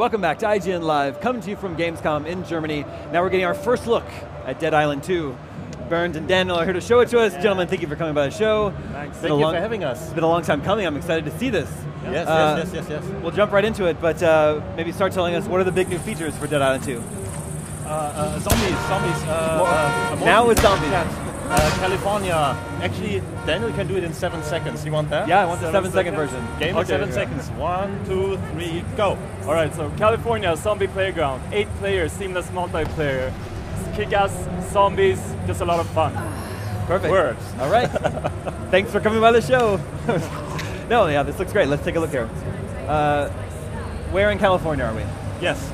Welcome back to IGN Live, coming to you from Gamescom in Germany. Now we're getting our first look at Dead Island 2. Bernd and Daniel are here to show it to us. Gentlemen, thank you for coming by the show. Thanks. Thank you for having us. It's been a long time coming. I'm excited to see this. Yes. We'll jump right into it, but maybe start telling us what are the big new features for Dead Island 2? Zombies. Now it's zombies. California. Actually, Daniel can do it in 7 seconds. You want that? Yeah, I want the 7-second version. Game in 7 seconds. 1, 2, 3, go. All right, so California, zombie playground, 8 players, seamless multiplayer, kick-ass zombies, just a lot of fun. Perfect. Works. All right. Thanks for coming by the show. No, yeah, this looks great. Let's take a look here. Where in California are we? Yes,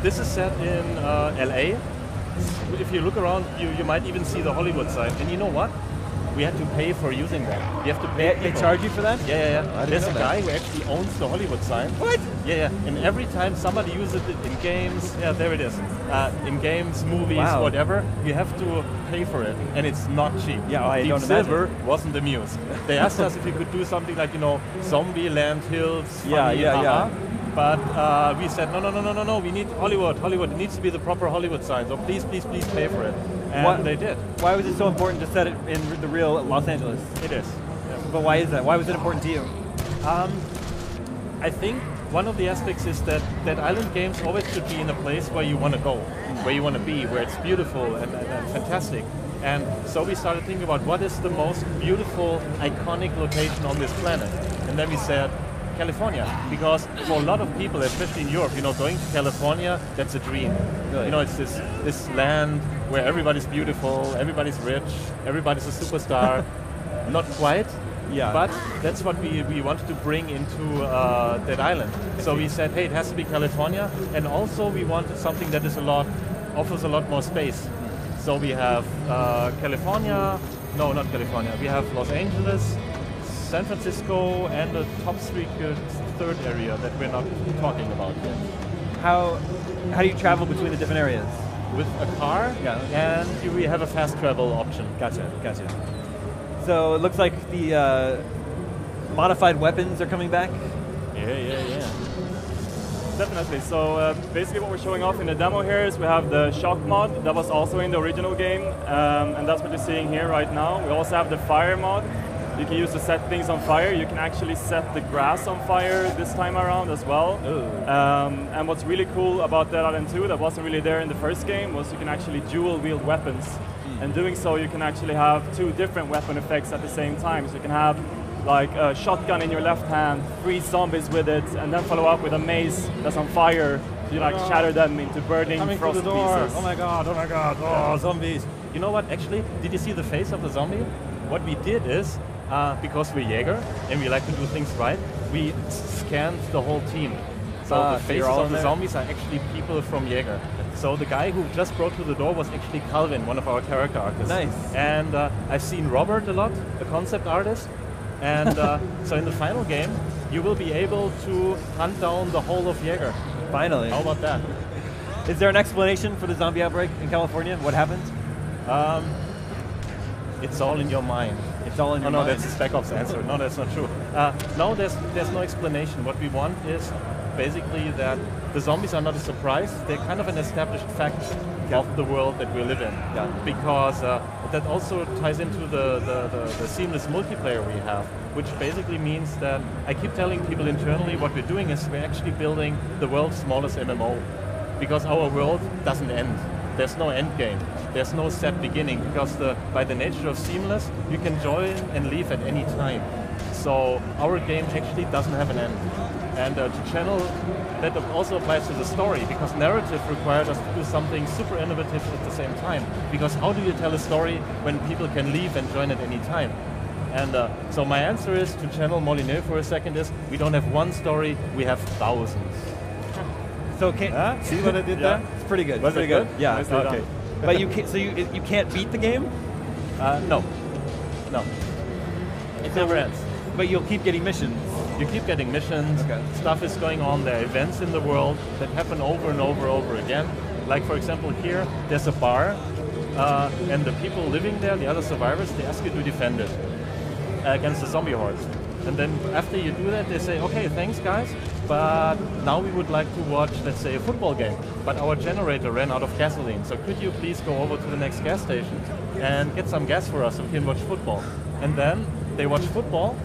this is set in LA. If you look around, you might even see the Hollywood sign. And you know what? We had to pay for using that. You have to pay. They charge you for that? Yeah. There's a guy who actually owns the Hollywood sign. What? Yeah. And every time somebody uses it in games, yeah, there it is. In games, movies, Wow. whatever, you have to pay for it, and it's not cheap. Yeah, I Deep don't Silver imagine. wasn't amused. They asked us if we could do something like, Zombie Land Hills. Funny, Yeah. But we said, no, we need Hollywood. It needs to be the proper Hollywood sign. So please pay for it. And they did. Why was it so important to set it in the real Los Angeles? It is. But why is that? Why was it important to you? I think one of the aspects is that island games always should be in a place where you want to go, where you want to be, where it's beautiful and fantastic. And so we started thinking about what is the most beautiful, iconic location on this planet. And then we said, California, because for a lot of people, especially in Europe, going to California, that's a dream. Really? It's this land where everybody's beautiful, everybody's rich, everybody's a superstar. Not quite, but that's what we wanted to bring into that island. So we said, hey, it has to be California, and also we wanted something that offers a lot more space. So we have California, no, not California, we have Los Angeles, San Francisco, and a top secret third area that we're not talking about yet. How do you travel between the different areas? With a car, and we have a fast travel option. Gotcha. So it looks like the modified weapons are coming back? Yeah. Definitely. So basically what we're showing off in the demo here is we have the shock mod that was also in the original game, and that's what you're seeing here right now. We also have the fire mod. You can use to set things on fire. You can actually set the grass on fire this time around as well. And what's really cool about Dead Island 2 that wasn't really there in the first game was you can actually dual wield weapons. And doing so, you can actually have 2 different weapon effects at the same time. So you can have like a shotgun in your left hand, freeze zombies with it, and then follow up with a mace that's on fire. So you shatter them into burning frost pieces. Oh my god, oh zombies. You know what, actually, did you see the face of the zombie? What we did is, because we're Jaeger and we like to do things right, we scanned the whole team. So the faces of the zombies are actually people from Jaeger. So the guy who just broke through the door was actually Calvin, one of our character artists. Nice. And I've seen Robert a lot, a concept artist. And so in the final game, you will be able to hunt down the whole of Jaeger. Finally. How about that? Is there an explanation for the zombie outbreak in California? What happened? It's all in your mind. It's all in your mind. No, that's a Spec Ops answer. No, that's not true. No, there's no explanation. What we want is basically that the zombies are not a surprise. They're kind of an established fact of the world that we live in. Yeah. Because that also ties into the seamless multiplayer we have, which basically means that I keep telling people internally what we're doing is we're actually building the world's smallest MMO. Because our world doesn't end. There's no end game. There's no set beginning, because by the nature of seamless, you can join and leave at any time. So our game actually doesn't have an end. And to channel, that also applies to the story, because narrative requires us to do something super innovative at the same time. Because how do you tell a story when people can leave and join at any time? And so my answer is, to channel Molyneux for a second, is we don't have one story, we have thousands. So see what I did there? It's pretty good. Was it good? Yeah. Nicely done. But you can't. So you can't beat the game? No. It never ends. But you'll keep getting missions. You keep getting missions. Okay. Stuff is going on. There are events in the world that happen over and over again. Like for example, here there's a bar, and the people living there, the other survivors, they ask you to defend it against the zombie hordes. And then after you do that, they say, okay, thanks guys, but now we would like to watch, let's say, a football game, but our generator ran out of gasoline, so could you please go over to the next gas station and get some gas for us so we can watch football? And then they watch football,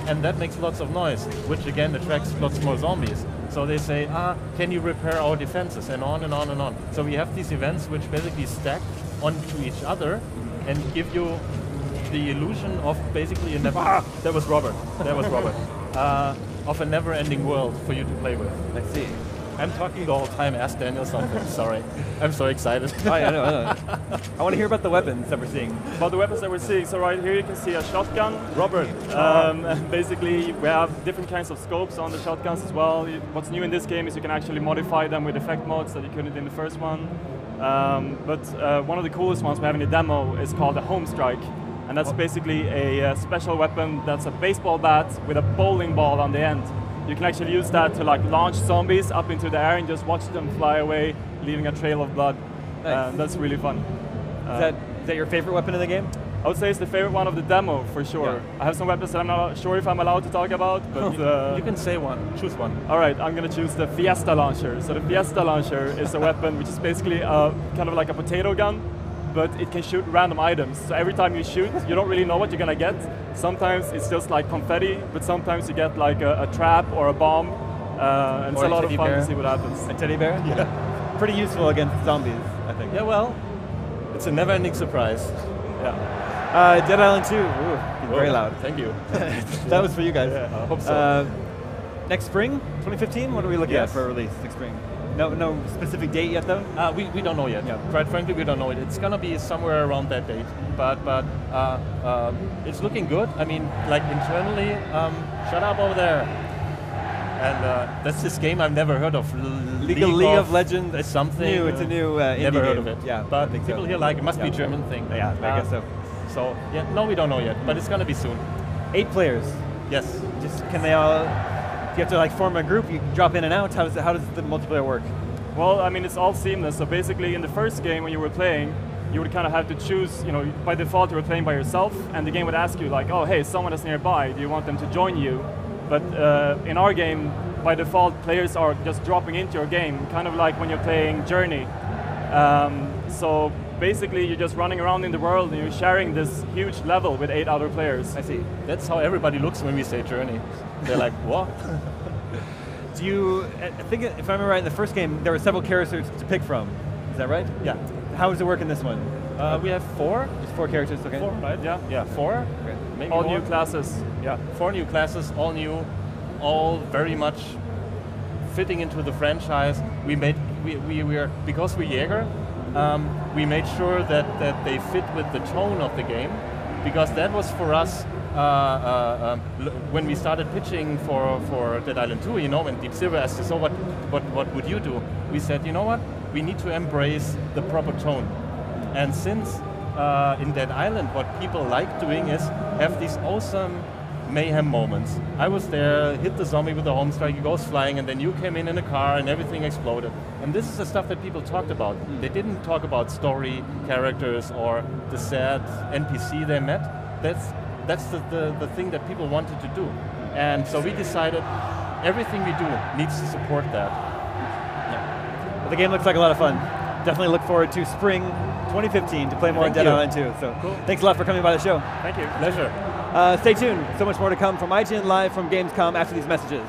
and that makes lots of noise, which again attracts lots more zombies. So they say, can you repair our defenses, and on and on and on. So we have these events which basically stack onto each other and give you the illusion of basically a never... that was Robert. That was Robert. Of a never-ending world for you to play with. I see. I'm talking the whole time. Ask Daniel something. Sorry. I'm so excited. Oh, yeah, I know. I want to hear about the weapons that we're seeing. About the weapons that we're seeing, so right here you can see a shotgun. Robert. And basically, we have different kinds of scopes on the shotguns as well. What's new in this game is you can actually modify them with effect mods that you couldn't in the first one. But one of the coolest ones we have in the demo is called the Home Strike. And that's basically a special weapon that's a baseball bat with a bowling ball on the end. You can actually use that to like launch zombies up into the air and just watch them fly away, leaving a trail of blood. Nice. That's really fun. Is that your favorite weapon in the game? I would say it's the favorite one of the demo, for sure. Yeah. I have some weapons that I'm not sure if I'm allowed to talk about, but... you can say one. Choose one. All right, I'm going to choose the Fiesta Launcher. So the Fiesta Launcher is a weapon which is basically kind of like a potato gun, but it can shoot random items. So every time you shoot, you don't really know what you're going to get. Sometimes it's just like confetti, but sometimes you get like a trap or a bomb. And it's a lot of fun to see what happens. A teddy bear? Yeah. Pretty useful against zombies, I think. Yeah, well, it's a never-ending surprise. Yeah. Dead Island 2. Ooh, very loud. Thank you. That was for you guys. Yeah, I hope so. Next spring, 2015? What are we looking at Yes. for a release next spring? No specific date yet, though? We don't know yet. Yeah. Quite frankly, we don't know it. It's going to be somewhere around that date. But it's looking good. I mean, like internally, shut up over there. And that's this game I've never heard of. League of Legends. It's something. New. It's a new indie never heard game. of it. Yeah, but I think people so. here like it. Must be a German thing. Yeah, I guess so. So yeah, no, we don't know yet. But it's going to be soon. 8 players. Yes. Just can they all? Do you have to like form a group? You drop in and out. How does the multiplayer work? Well, I mean, it's all seamless. So basically, in the first game when you were playing, you would kind of have to choose, you know, by default you were playing by yourself, and the game would ask you like, oh, hey, someone is nearby, do you want them to join you? But in our game, by default, players are just dropping into your game, kind of like when you're playing Journey. So basically, you're just running around in the world and you're sharing this huge level with 8 other players. I see. That's how everybody looks when we say Journey. They're like, what? Do you? I think if I remember right, in the first game there were several characters to pick from. Is that right? Yeah. How does it work in this one? We have 4. Just 4 characters. Okay. 4, right? Yeah. Yeah, 4. Okay. Maybe All more. new classes. Yeah, 4 new classes, all new, all very much fitting into the franchise. We were because we're Jaeger, we made sure that they fit with the tone of the game, because that was for us when we started pitching for Dead Island 2. You know, when Deep Silver asked us, so what would you do? We said, you know what? We need to embrace the proper tone, and since in Dead Island, what people like doing is have these awesome mayhem moments. I was there, hit the zombie with the home strike, he goes flying, and then you came in a car and everything exploded. And this is the stuff that people talked about. They didn't talk about story, characters, or the sad NPC they met. That's the thing that people wanted to do. And so we decided everything we do needs to support that. Yeah. Well, the game looks like a lot of fun. Definitely look forward to spring 2015 to play more on Dead Island 2. So cool. Thanks a lot for coming by the show. Thank you. Pleasure. Stay tuned. So much more to come from IGN Live from Gamescom after these messages.